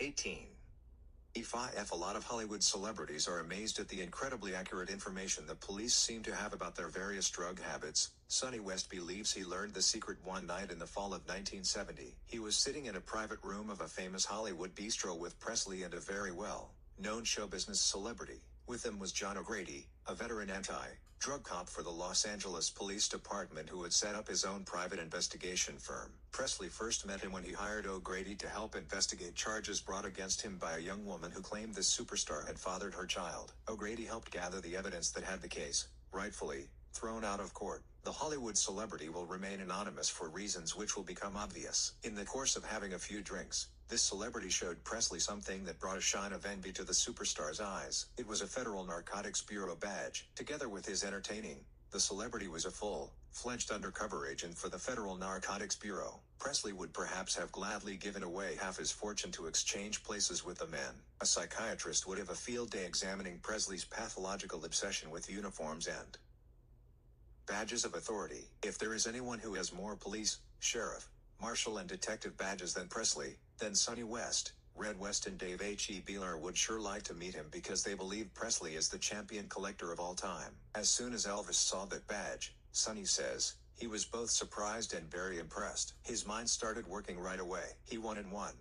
18. A lot of Hollywood celebrities are amazed at the incredibly accurate information the police seem to have about their various drug habits. Sonny West believes he learned the secret one night in the fall of 1970. He was sitting in a private room of a famous Hollywood bistro with Presley and a very well-known show business celebrity. With them was John O'Grady, a veteran anti-drug cop for the Los Angeles Police Department who had set up his own private investigation firm. Presley first met him when he hired O'Grady to help investigate charges brought against him by a young woman who claimed this superstar had fathered her child. O'Grady helped gather the evidence that had the case, rightfully, thrown out of court. The Hollywood celebrity will remain anonymous for reasons which will become obvious. In the course of having a few drinks, this celebrity showed Presley something that brought a shine of envy to the superstar's eyes. It was a Federal Narcotics Bureau badge. Together with his entertaining, the celebrity was a full-fledged undercover agent for the Federal Narcotics Bureau. Presley would perhaps have gladly given away half his fortune to exchange places with the man. A psychiatrist would have a field day examining Presley's pathological obsession with uniforms and badges of authority. If there is anyone who has more police, sheriff, marshal and detective badges than Presley, then Sonny West, Red West and Dave H.E. Beeler would sure like to meet him because they believe Presley is the champion collector of all time. As soon as Elvis saw that badge, Sonny says, he was both surprised and very impressed. His mind started working right away. He wanted one.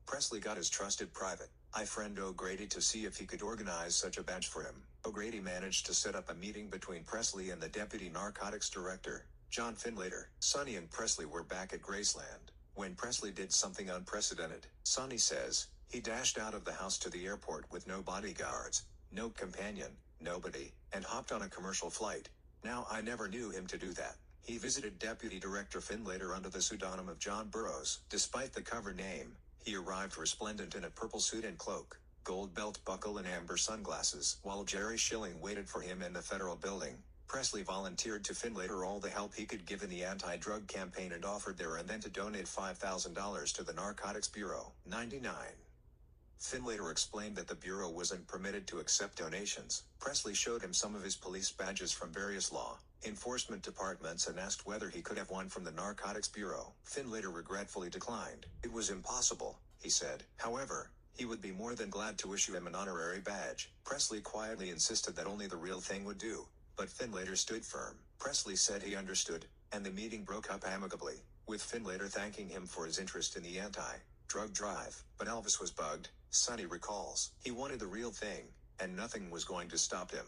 Presley got his trusted private eye friend O'Grady to see if he could organize such a badge for him. O'Grady managed to set up a meeting between Presley and the deputy narcotics director, John Finlater. Sonny and Presley were back at Graceland when Presley did something unprecedented. Sonny says, he dashed out of the house to the airport with no bodyguards, no companion, nobody, and hopped on a commercial flight. Now I never knew him to do that. He visited Deputy Director Finlater under the pseudonym of John Burroughs. Despite the cover name, he arrived resplendent in a purple suit and cloak, gold belt buckle and amber sunglasses. While Jerry Schilling waited for him in the federal building, Presley volunteered to Finlater all the help he could give in the anti-drug campaign and offered there and then to donate $5,000 to the Narcotics Bureau. 99. Finlater explained that the Bureau wasn't permitted to accept donations. Presley showed him some of his police badges from various law enforcement departments and asked whether he could have one from the Narcotics Bureau. Finlater regretfully declined. It was impossible, he said. However, he would be more than glad to issue him an honorary badge. Presley quietly insisted that only the real thing would do, but Finlater stood firm. Presley said he understood, and the meeting broke up amicably, with Finlater thanking him for his interest in the anti-drug drive. But Elvis was bugged, Sonny recalls. He wanted the real thing, and nothing was going to stop him.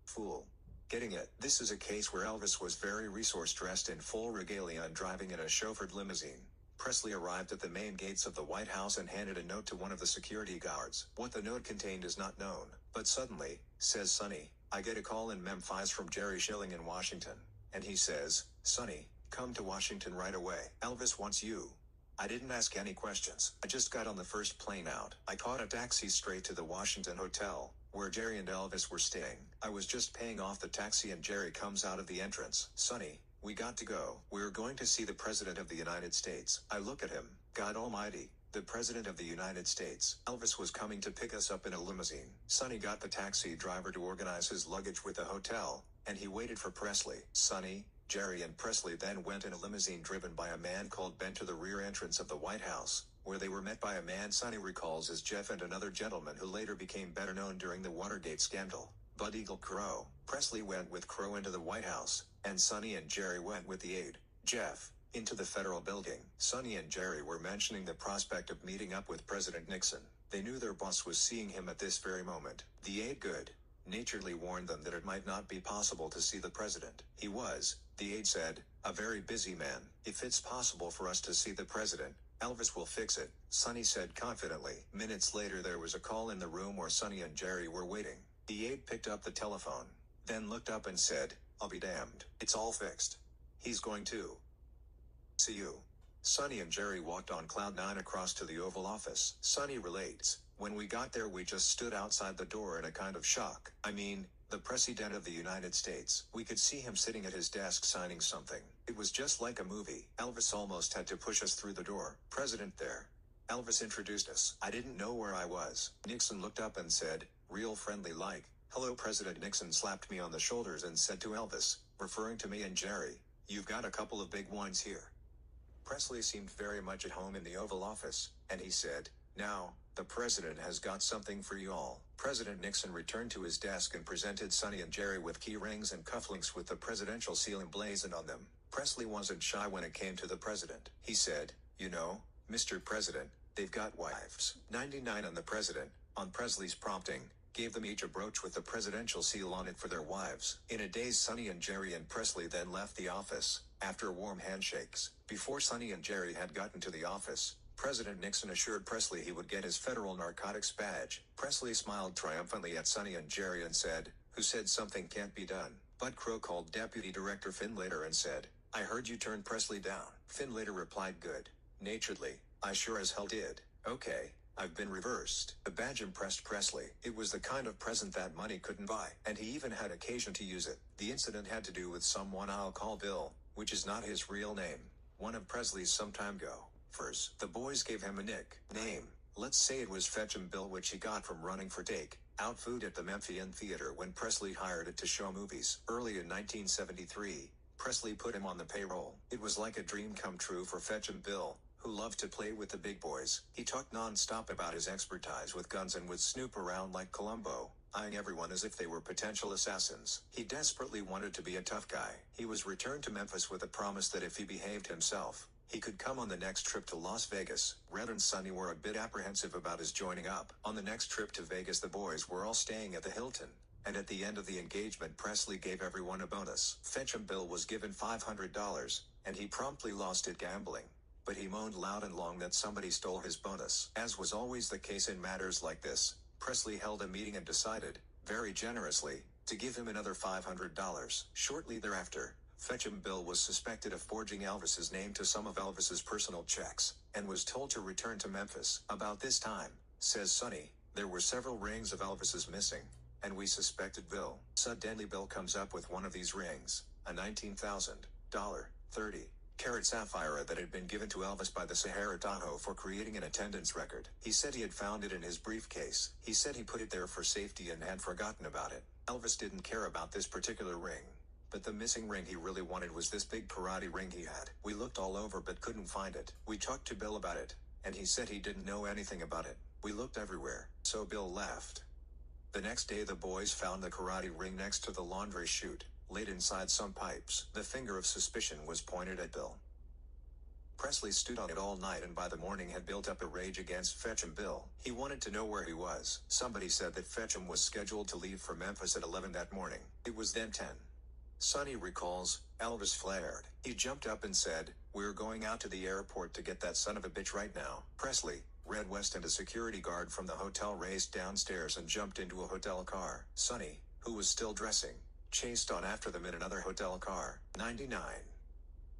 Fool. Getting it? This is a case where Elvis was very resource-dressed in full regalia and driving in a chauffeured limousine. Presley arrived at the main gates of the White House and handed a note to one of the security guards. What the note contained is not known, but suddenly, says Sonny, I get a call in Memphis from Jerry Schilling in Washington, and he says, Sonny, come to Washington right away. Elvis wants you. I didn't ask any questions. I just got on the first plane out. I caught a taxi straight to the Washington Hotel, where Jerry and Elvis were staying. I was just paying off the taxi and Jerry comes out of the entrance. Sonny, we got to go. We're going to see the President of the United States. I look at him. God almighty. The President of the United States. Elvis was coming to pick us up in a limousine. Sonny got the taxi driver to organize his luggage with the hotel, and he waited for Presley. Sonny, Jerry and Presley then went in a limousine driven by a man called Ben to the rear entrance of the White House, where they were met by a man Sonny recalls as Jeff and another gentleman who later became better known during the Watergate scandal, Bud Eagle Crow. Presley went with Crow into the White House, and Sonny and Jerry went with the aide, Jeff, into the federal building. Sonny and Jerry were mentioning the prospect of meeting up with President Nixon. They knew their boss was seeing him at this very moment. The aide good-naturedly warned them that it might not be possible to see the president. He was, the aide said, a very busy man. If it's possible for us to see the president, Elvis will fix it, Sonny said confidently. Minutes later there was a call in the room where Sonny and Jerry were waiting. The aide picked up the telephone, then looked up and said, I'll be damned. It's all fixed. He's going to see you. Sonny and Jerry walked on cloud nine across to the Oval Office. Sonny relates, when we got there we just stood outside the door in a kind of shock. I mean, the President of the United States. We could see him sitting at his desk signing something. It was just like a movie. Elvis almost had to push us through the door. President there. Elvis introduced us. I didn't know where I was. Nixon looked up and said, real friendly like, hello President. Nixon slapped me on the shoulders and said to Elvis, referring to me and Jerry, you've got a couple of big ones here. Presley seemed very much at home in the Oval Office, and he said, Now, the president has got something for you all. President Nixon returned to his desk and presented Sonny and Jerry with key rings and cufflinks with the presidential seal emblazoned on them. Presley wasn't shy when it came to the president. He said, "You know, Mr. President, they've got wives." 99 on the president, on Presley's prompting, gave them each a brooch with the presidential seal on it for their wives. In a daze, Sonny and Jerry and Presley then left the office, after warm handshakes. Before Sonny and Jerry had gotten to the office, President Nixon assured Presley he would get his federal narcotics badge. Presley smiled triumphantly at Sonny and Jerry and said, "Who said something can't be done?" Bud Crow called Deputy Director Finn later and said, "I heard you turned Presley down." Finn later replied good-naturedly, "I sure as hell did. Okay, I've been reversed." The badge impressed Presley. It was the kind of present that money couldn't buy, and he even had occasion to use it. The incident had to do with someone I'll call Bill, which is not his real name. One of Presley's some time ago. First, the boys gave him a nickname. Let's say it was Fetch'em Bill, which he got from running for take-out food at the Memphian Theater when Presley hired it to show movies. Early in 1973, Presley put him on the payroll. It was like a dream come true for Fetch'em Bill, who loved to play with the big boys. He talked non-stop about his expertise with guns and would snoop around like Columbo, eyeing everyone as if they were potential assassins. He desperately wanted to be a tough guy. He was returned to Memphis with a promise that if he behaved himself, he could come on the next trip to Las Vegas. Red and Sonny were a bit apprehensive about his joining up. On the next trip to Vegas, the boys were all staying at the Hilton, and at the end of the engagement, Presley gave everyone a bonus. Fetch'em Bill was given $500, and he promptly lost it gambling. But he moaned loud and long that somebody stole his bonus. As was always the case in matters like this, Presley held a meeting and decided, very generously, to give him another $500. Shortly thereafter, Fetch'em Bill was suspected of forging Elvis's name to some of Elvis's personal checks, and was told to return to Memphis. About this time, says Sonny, there were several rings of Elvis's missing, and we suspected Bill. Suddenly Bill comes up with one of these rings, a $19,000, 30-carat sapphire that had been given to Elvis by the Sahara Tahoe for creating an attendance record. He said he had found it in his briefcase. He said he put it there for safety and had forgotten about it. Elvis didn't care about this particular ring, but the missing ring he really wanted was this big karate ring he had. We looked all over but couldn't find it. We talked to Bill about it, and he said he didn't know anything about it. We looked everywhere, so Bill left. The next day the boys found the karate ring next to the laundry chute, laid inside some pipes. The finger of suspicion was pointed at Bill. Presley stood on it all night and by the morning had built up a rage against Fetch'em Bill. He wanted to know where he was. Somebody said that Fetch'em was scheduled to leave for Memphis at 11 that morning. It was then 10. Sonny recalls, Elvis flared. He jumped up and said, "We're going out to the airport to get that son of a bitch right now." Presley, Red West and a security guard from the hotel raced downstairs and jumped into a hotel car. Sonny, who was still dressing, chased on after them in another hotel car. 99.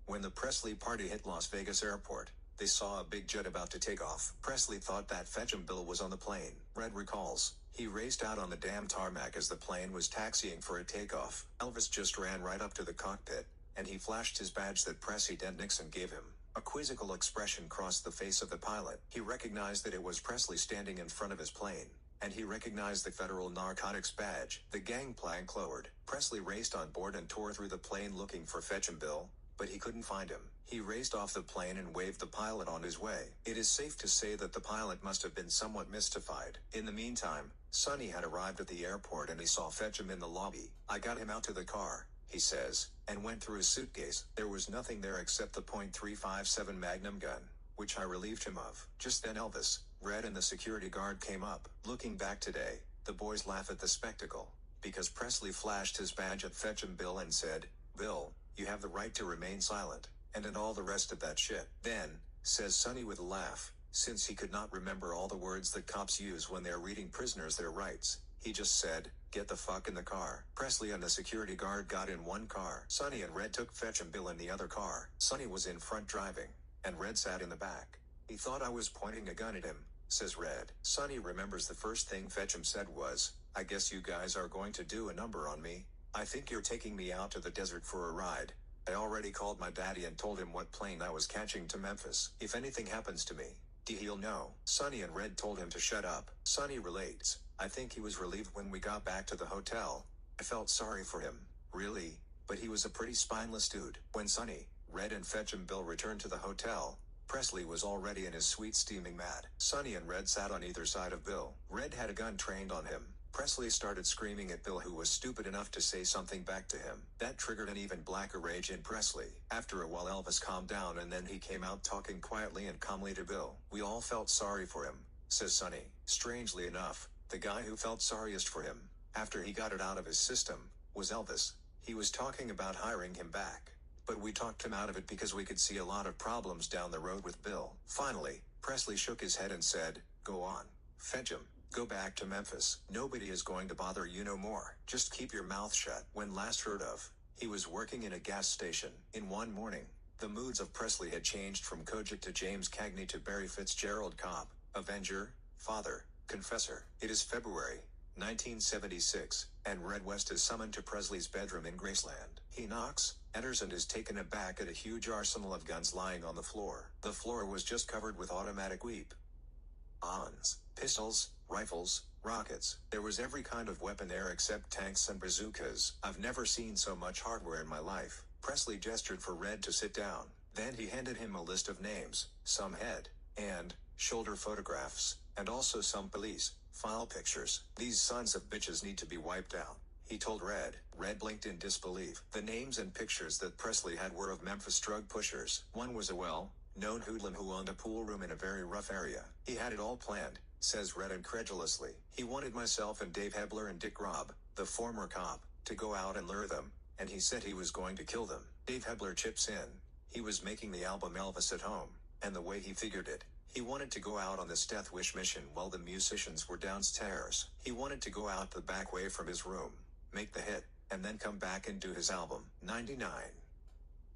When the Presley party hit Las Vegas airport, they saw a big jet about to take off. Presley thought that Fetch'em Bill was on the plane. Red recalls, he raced out on the damn tarmac as the plane was taxiing for a takeoff. Elvis just ran right up to the cockpit, and he flashed his badge that President Nixon gave him. A quizzical expression crossed the face of the pilot. He recognized that it was Presley standing in front of his plane, and he recognized the federal narcotics badge. The gangplank lowered. Presley raced on board and tore through the plane looking for Fetch'em Bill, but he couldn't find him. He raced off the plane and waved the pilot on his way. It is safe to say that the pilot must have been somewhat mystified. In the meantime, Sonny had arrived at the airport and he saw Fetch'em in the lobby. "I got him out to the car," he says, and went through his suitcase. There was nothing there except the .357 Magnum gun, which I relieved him of. Just then Elvis, Red and the security guard came up. Looking back today, the boys laugh at the spectacle, because Presley flashed his badge at Fetch'em Bill and said, "Bill, you have the right to remain silent," and all the rest of that shit. Then, says Sonny with a laugh, since he could not remember all the words that cops use when they're reading prisoners their rights, he just said, "Get the fuck in the car." Presley and the security guard got in one car. Sonny and Red took Fetch'em Bill in the other car. Sonny was in front driving, and Red sat in the back. "He thought I was pointing a gun at him," says Red. Sonny remembers the first thing Fetch'em said was, "I guess you guys are going to do a number on me. I think you're taking me out to the desert for a ride. I already called my daddy and told him what plane I was catching to Memphis. If anything happens to me, he'll know." Sonny and Red told him to shut up. Sonny relates, "I think he was relieved when we got back to the hotel. I felt sorry for him, really, but he was a pretty spineless dude." When Sonny, Red and Fetch'em Bill returned to the hotel, Presley was already in his suite steaming mad. Sonny and Red sat on either side of Bill. Red had a gun trained on him. Presley started screaming at Bill, who was stupid enough to say something back to him. That triggered an even blacker rage in Presley. After a while, Elvis calmed down and then he came out talking quietly and calmly to Bill. We all felt sorry for him, says Sonny. Strangely enough, the guy who felt sorriest for him, after he got it out of his system, was Elvis. He was talking about hiring him back. But we talked him out of it because we could see a lot of problems down the road with Bill. Finally, Presley shook his head and said, "Go on. Fetch him. Go back to Memphis. Nobody is going to bother you no more. Just keep your mouth shut." When last heard of, he was working in a gas station. In one morning, the moods of Presley had changed from Kojic to James Cagney to Barry Fitzgerald, cop, avenger, father, confessor. It is February 1976, and Red West is summoned to Presley's bedroom in Graceland. He knocks, enters, and is taken aback at a huge arsenal of guns lying on the floor. The floor was just covered with automatic weapons, pistols, rifles, rockets. There was every kind of weapon there except tanks and bazookas. I've never seen so much hardware in my life. Presley gestured for Red to sit down. Then he handed him a list of names, some head and shoulder photographs, and also some police file pictures. "These sons of bitches need to be wiped out," he told Red. Red blinked in disbelief. The names and pictures that Presley had were of Memphis drug pushers. One was a well-known hoodlum who owned a pool room in a very rough area. "He had it all planned," says Red incredulously. "He wanted myself and Dave Hebler and Dick Robb, the former cop, to go out and lure them, and he said he was going to kill them." Dave Hebler chips in. "He was making the album Elvis at Home, and the way he figured it, he wanted to go out on this death wish mission while the musicians were downstairs. He wanted to go out the back way from his room, make the hit, and then come back and do his album." 99.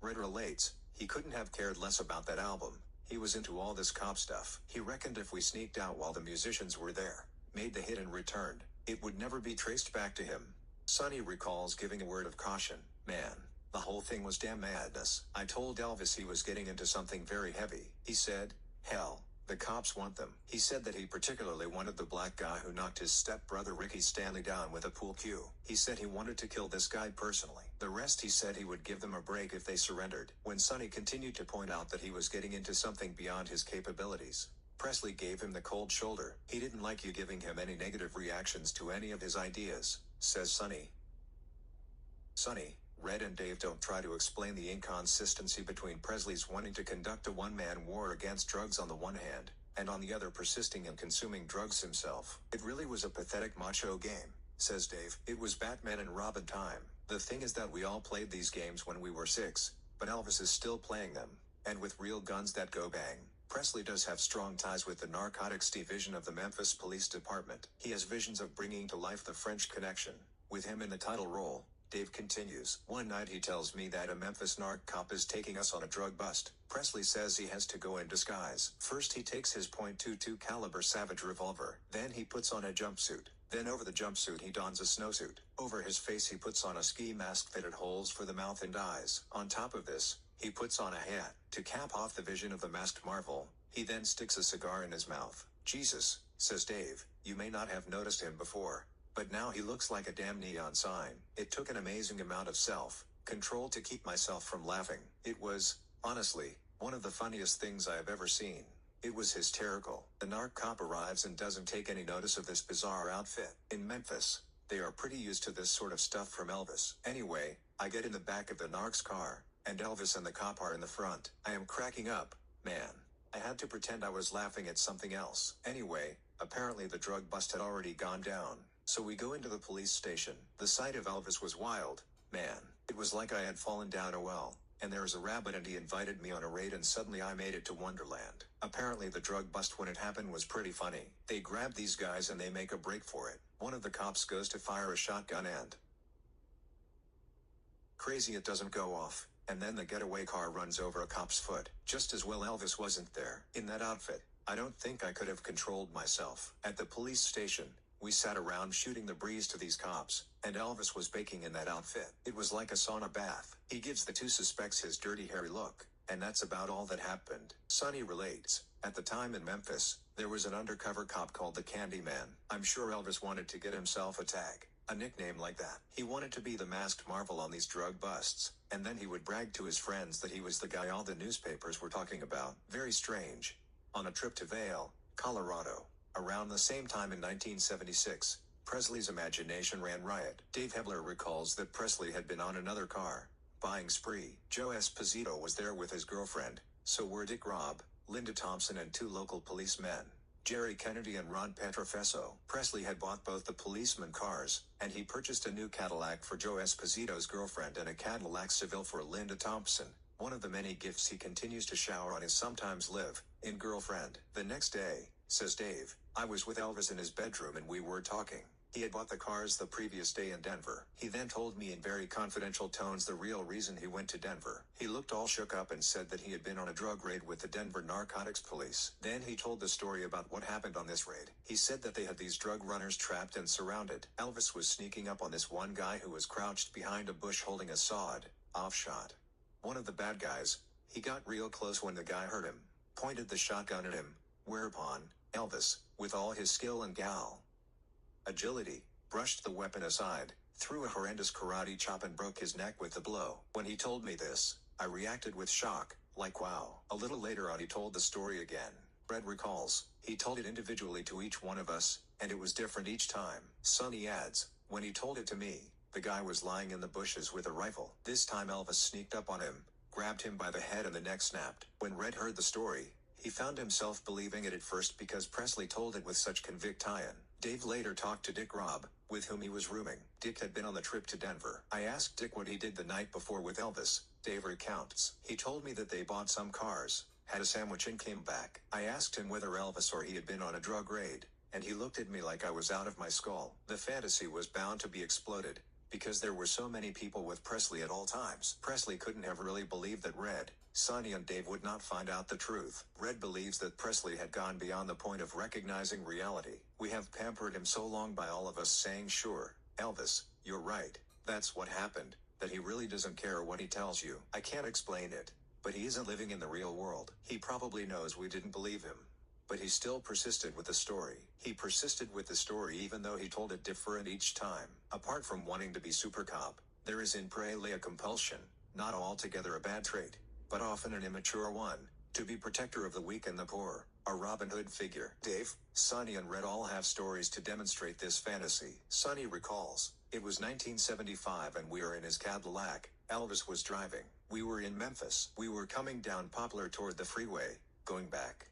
Red relates, "He couldn't have cared less about that album. He was into all this cop stuff. He reckoned if we sneaked out while the musicians were there, made the hit and returned, it would never be traced back to him." Sonny recalls giving a word of caution. "Man, the whole thing was damn madness. I told Elvis he was getting into something very heavy. He said, 'Hell, the cops want them.' He said that he particularly wanted the black guy who knocked his stepbrother Ricky Stanley down with a pool cue. He said he wanted to kill this guy personally. The rest he said he would give them a break if they surrendered." When Sonny continued to point out that he was getting into something beyond his capabilities, Presley gave him the cold shoulder. "He didn't like you giving him any negative reactions to any of his ideas," says Sonny. Sonny, Red and Dave don't try to explain the inconsistency between Presley's wanting to conduct a one-man war against drugs on the one hand, and on the other persisting in consuming drugs himself. "It really was a pathetic macho game," says Dave. "It was Batman and Robin time. The thing is that we all played these games when we were 6, but Elvis is still playing them, and with real guns that go bang." Presley does have strong ties with the narcotics division of the Memphis Police Department. He has visions of bringing to life the French Connection, with him in the title role. Dave continues, "One night he tells me that a Memphis narc cop is taking us on a drug bust. Presley says he has to go in disguise. First he takes his .22 caliber Savage revolver. Then he puts on a jumpsuit. Then over the jumpsuit he dons a snowsuit. Over his face he puts on a ski mask fitted holes for the mouth and eyes. On top of this, he puts on a hat. To cap off the vision of the masked marvel, he then sticks a cigar in his mouth. Jesus," says Dave, "you may not have noticed him before, but now he looks like a damn neon sign." It took an amazing amount of self-control to keep myself from laughing. It was, honestly, one of the funniest things I have ever seen. It was hysterical. The narc cop arrives and doesn't take any notice of this bizarre outfit. In Memphis, they are pretty used to this sort of stuff from Elvis. Anyway, I get in the back of the narc's car, and Elvis and the cop are in the front. I am cracking up, man. I had to pretend I was laughing at something else. Anyway, apparently the drug bust had already gone down. So we go into the police station. The sight of Elvis was wild, man. It was like I had fallen down a well, and there is a rabbit and he invited me on a raid and suddenly I made it to Wonderland. Apparently the drug bust when it happened was pretty funny. They grab these guys and they make a break for it. One of the cops goes to fire a shotgun and crazy it doesn't go off, and then the getaway car runs over a cop's foot. Just as well Elvis wasn't there. In that outfit, I don't think I could have controlled myself. At the police station, we sat around shooting the breeze to these cops, and Elvis was baking in that outfit. It was like a sauna bath. He gives the two suspects his dirty hairy look, and that's about all that happened. Sonny relates, "At the time in Memphis, there was an undercover cop called the Candyman. I'm sure Elvis wanted to get himself a tag, A nickname like that. He wanted to be the masked marvel on these drug busts, and then he would brag to his friends that he was the guy all the newspapers were talking about. Very strange. On a trip to Vail, Colorado, around the same time in 1976, Presley's imagination ran riot. Dave Hebler recalls that Presley had been on another car buying spree. Joe Esposito was there with his girlfriend, so were Dick Robb, Linda Thompson and two local policemen, Jerry Kennedy and Ron Petrofesso. Presley had bought both the policeman cars, and he purchased a new Cadillac for Joe Esposito's girlfriend and a Cadillac Seville for Linda Thompson. One of the many gifts he continues to shower on his sometimes live-in girlfriend. The next day, says Dave, I was with Elvis in his bedroom and we were talking. He had bought the cars the previous day in Denver. He then told me in very confidential tones the real reason he went to Denver. He looked all shook up and said that he had been on a drug raid with the Denver Narcotics Police. Then he told the story about what happened on this raid. He said that they had these drug runners trapped and surrounded. Elvis was sneaking up on this one guy who was crouched behind a bush holding a sawed-off shot. One of the bad guys, he got real close when the guy heard him, pointed the shotgun at him, whereupon Elvis, with all his skill and agility, brushed the weapon aside, threw a horrendous karate chop and broke his neck with the blow. When he told me this, I reacted with shock, like wow. A little later on he told the story again. Fred recalls, he told it individually to each one of us, and it was different each time. Sonny adds, when he told it to me, the guy was lying in the bushes with a rifle. This time Elvis sneaked up on him, grabbed him by the head and the neck snapped. When Red heard the story, he found himself believing it at first because Presley told it with such conviction. Dave later talked to Dick Robb, with whom he was rooming. Dick had been on the trip to Denver. I asked Dick what he did the night before with Elvis. Dave recounts. He told me that they bought some cars, had a sandwich and came back. I asked him whether Elvis or he had been on a drug raid, and he looked at me like I was out of my skull. The fantasy was bound to be exploded, because there were so many people with Presley at all times. Presley couldn't have really believed that Red, Sonny and Dave would not find out the truth. Red believes that Presley had gone beyond the point of recognizing reality. We have pampered him so long by all of us saying sure, Elvis, you're right, that's what happened, that he really doesn't care what he tells you. I can't explain it, but he isn't living in the real world. He probably knows we didn't believe him, but he still persisted with the story. He persisted with the story even though he told it different each time. Apart from wanting to be super cop, there is in Presley a compulsion, not altogether a bad trait, but often an immature one, to be protector of the weak and the poor, a Robin Hood figure. Dave, Sonny and Red all have stories to demonstrate this fantasy. Sonny recalls, it was 1975 and we were in his Cadillac. Elvis was driving. We were in Memphis. We were coming down Poplar toward the freeway, going back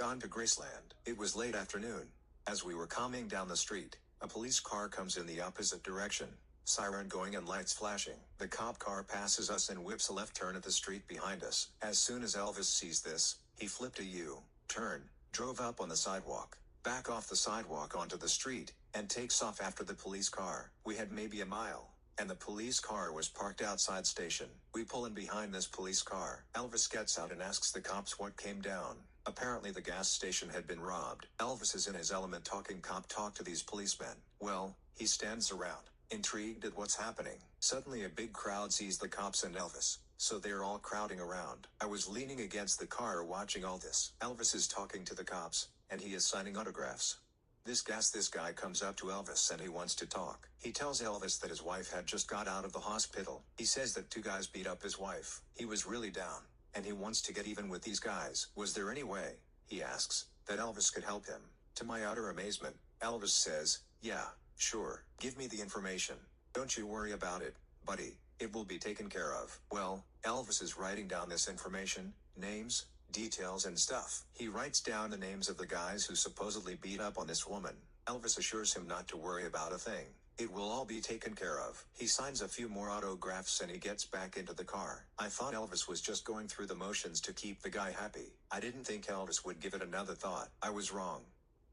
on to Graceland. It was late afternoon. As we were coming down the street, a police car comes in the opposite direction, siren going and lights flashing. The cop car passes us and whips a left turn at the street behind us. As soon as Elvis sees this, he flipped a U-turn, drove up on the sidewalk, back off the sidewalk onto the street, and takes off after the police car. We had maybe a mile, and the police car was parked outside station. We pull in behind this police car. Elvis gets out and asks the cops what came down. Apparently the gas station had been robbed. Elvis is in his element talking cop talk to these policemen. Well, he stands around, intrigued at what's happening. Suddenly a big crowd sees the cops and Elvis, so they're all crowding around. I was leaning against the car watching all this. Elvis is talking to the cops, and he is signing autographs. This guy comes up to Elvis and he wants to talk. He tells Elvis that his wife had just got out of the hospital. He says that two guys beat up his wife. He was really down, and he wants to get even with these guys. Was there any way, he asks, that Elvis could help him? To my utter amazement, Elvis says, yeah, sure, give me the information. Don't you worry about it, buddy, it will be taken care of. Well, Elvis is writing down this information, names, details and stuff. He writes down the names of the guys who supposedly beat up on this woman. Elvis assures him not to worry about a thing. It will all be taken care of. He signs a few more autographs and he gets back into the car. I thought Elvis was just going through the motions to keep the guy happy. I didn't think Elvis would give it another thought. I was wrong.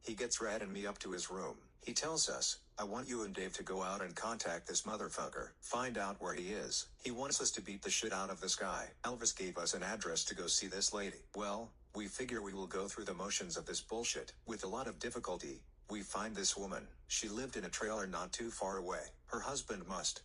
He gets Red and me up to his room. He tells us, I want you and Dave to go out and contact this motherfucker. Find out where he is. He wants us to beat the shit out of this guy. Elvis gave us an address to go see this lady. Well, we figure we will go through the motions of this bullshit. With a lot of difficulty, we find this woman. She lived in a trailer not too far away. Her husband must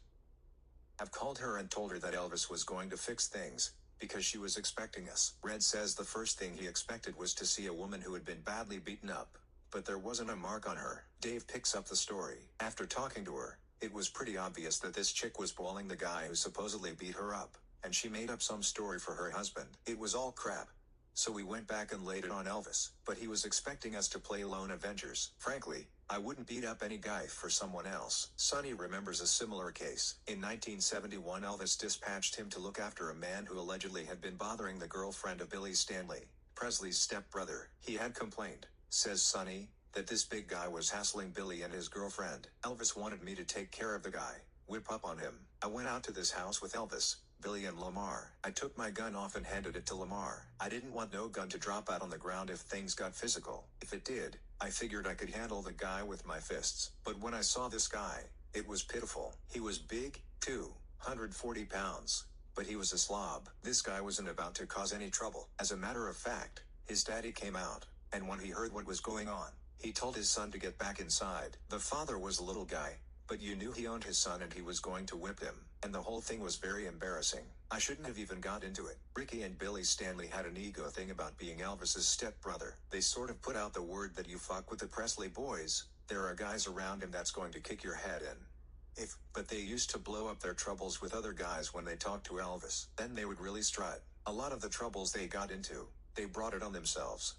have called her and told her that Elvis was going to fix things, because she was expecting us. Red says the first thing he expected was to see a woman who had been badly beaten up, but there wasn't a mark on her. Dave picks up the story. After talking to her, it was pretty obvious that this chick was brawling the guy who supposedly beat her up, and she made up some story for her husband. It was all crap. So we went back and laid it on Elvis, but he was expecting us to play lone Avengers. Frankly, I wouldn't beat up any guy for someone else. Sonny remembers a similar case. In 1971, Elvis dispatched him to look after a man who allegedly had been bothering the girlfriend of Billy Stanley, Presley's stepbrother. He had complained, says Sonny, that this big guy was hassling Billy and his girlfriend. Elvis wanted me to take care of the guy, whip up on him. I went out to this house with Elvis, Billy and Lamar. I took my gun off and handed it to Lamar. I didn't want no gun to drop out on the ground if things got physical. If it did, I figured I could handle the guy with my fists. But when I saw this guy, it was pitiful. He was big, 240 pounds, but he was a slob. This guy wasn't about to cause any trouble. As a matter of fact, his daddy came out, and when he heard what was going on, he told his son to get back inside. The father was a little guy, but you knew he owned his son and he was going to whip him, and the whole thing was very embarrassing. I shouldn't have even got into it. Ricky and Billy Stanley had an ego thing about being Elvis's stepbrother. They sort of put out the word that you fuck with the Presley boys, there are guys around him that's going to kick your head in. But they used to blow up their troubles with other guys when they talked to Elvis. Then they would really strut. A lot of the troubles they got into, they brought it on themselves.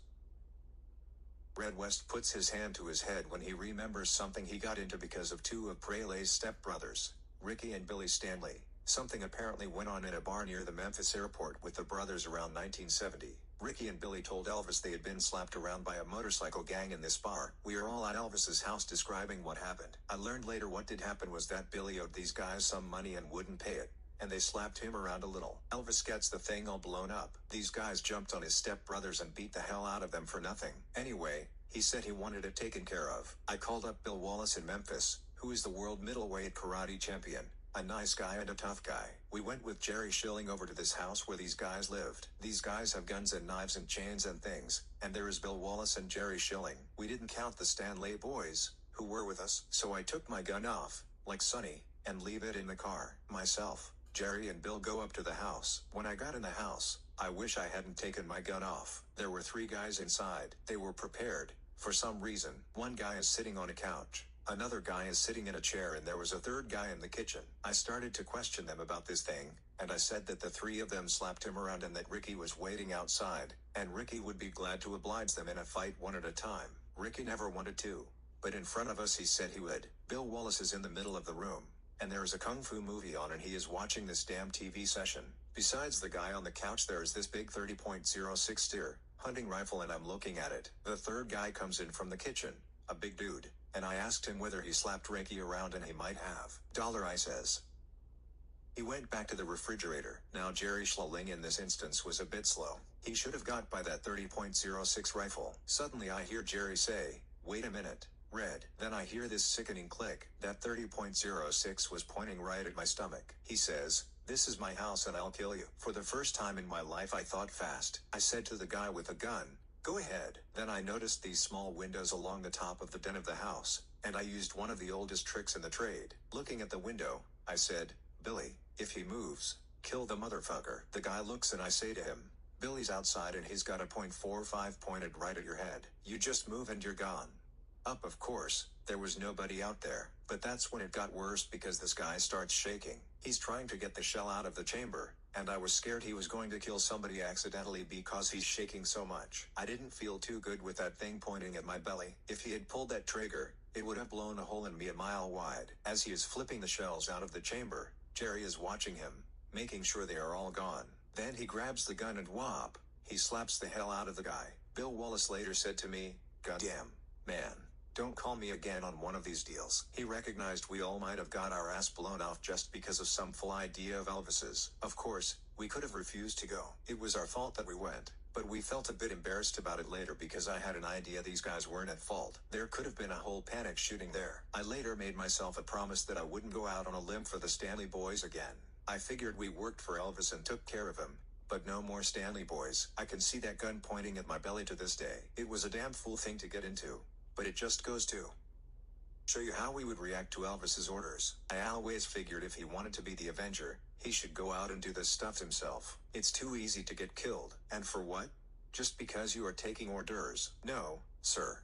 Red West puts his hand to his head when he remembers something he got into because of two of Presley's stepbrothers, Ricky and Billy Stanley. Something apparently went on in a bar near the Memphis airport with the brothers around 1970. Ricky and Billy told Elvis they had been slapped around by a motorcycle gang in this bar. We are all at Elvis's house describing what happened. I learned later what did happen was that Billy owed these guys some money and wouldn't pay it, and they slapped him around a little. Elvis gets the thing all blown up. These guys jumped on his stepbrothers and beat the hell out of them for nothing. Anyway, he said he wanted it taken care of. I called up Bill Wallace in Memphis, who is the world middleweight karate champion. A nice guy and a tough guy. We went with Jerry Schilling over to this house where these guys lived. These guys have guns and knives and chains and things, and there is Bill Wallace and Jerry Schilling. We didn't count the Stanley boys, who were with us. So I took my gun off, like Sonny, and leave it in the car. Myself, Jerry and Bill go up to the house. When I got in the house, I wish I hadn't taken my gun off. There were 3 guys inside. They were prepared, for some reason. One guy is sitting on a couch. Another guy is sitting in a chair and there was a 3rd guy in the kitchen. I started to question them about this thing, and I said that the 3 of them slapped him around and that Ricky was waiting outside, and Ricky would be glad to oblige them in a fight one at a time. Ricky never wanted to, but in front of us he said he would. Bill Wallace is in the middle of the room, and there is a kung fu movie on and he is watching this damn TV session. Besides the guy on the couch there is this big 30.06 Steer hunting rifle and I'm looking at it. The 3rd guy comes in from the kitchen, a big dude, and I asked him whether he slapped Ricky around and he might have. I says. He went back to the refrigerator. Now Jerry Schilling in this instance was a bit slow. He should have got by that 30.06 rifle. Suddenly I hear Jerry say, "Wait a minute, Red." Then I hear this sickening click. That 30.06 was pointing right at my stomach. He says, "This is my house and I'll kill you." For the first time in my life I thought fast. I said to the guy with a gun, "Go ahead." Then I noticed these small windows along the top of the den of the house, and I used one of the oldest tricks in the trade. Looking at the window, I said, "Billy, if he moves, kill the motherfucker." The guy looks and I say to him, "Billy's outside and he's got a .45 pointed right at your head. You just move and you're gone." Up, of course, there was nobody out there, but that's when it got worse because this guy starts shaking. He's trying to get the shell out of the chamber, and I was scared he was going to kill somebody accidentally because he's shaking so much. I didn't feel too good with that thing pointing at my belly. If he had pulled that trigger, it would have blown a hole in me a mile wide. As he is flipping the shells out of the chamber, Jerry is watching him, making sure they are all gone. Then he grabs the gun and whop, he slaps the hell out of the guy. Bill Wallace later said to me, "Goddamn, man. Don't call me again on one of these deals." He recognized we all might have got our ass blown off just because of some full idea of Elvis's. Of course, we could have refused to go. It was our fault that we went, but we felt a bit embarrassed about it later because I had an idea these guys weren't at fault. There could have been a whole panic shooting there. I later made myself a promise that I wouldn't go out on a limb for the Stanley boys again. I figured we worked for Elvis and took care of him, but no more Stanley boys. I can see that gun pointing at my belly to this day. It was a damn fool thing to get into. But it just goes to show you how we would react to Elvis's orders. I always figured if he wanted to be the Avenger, he should go out and do this stuff himself. It's too easy to get killed. And for what? Just because you are taking orders? No, sir.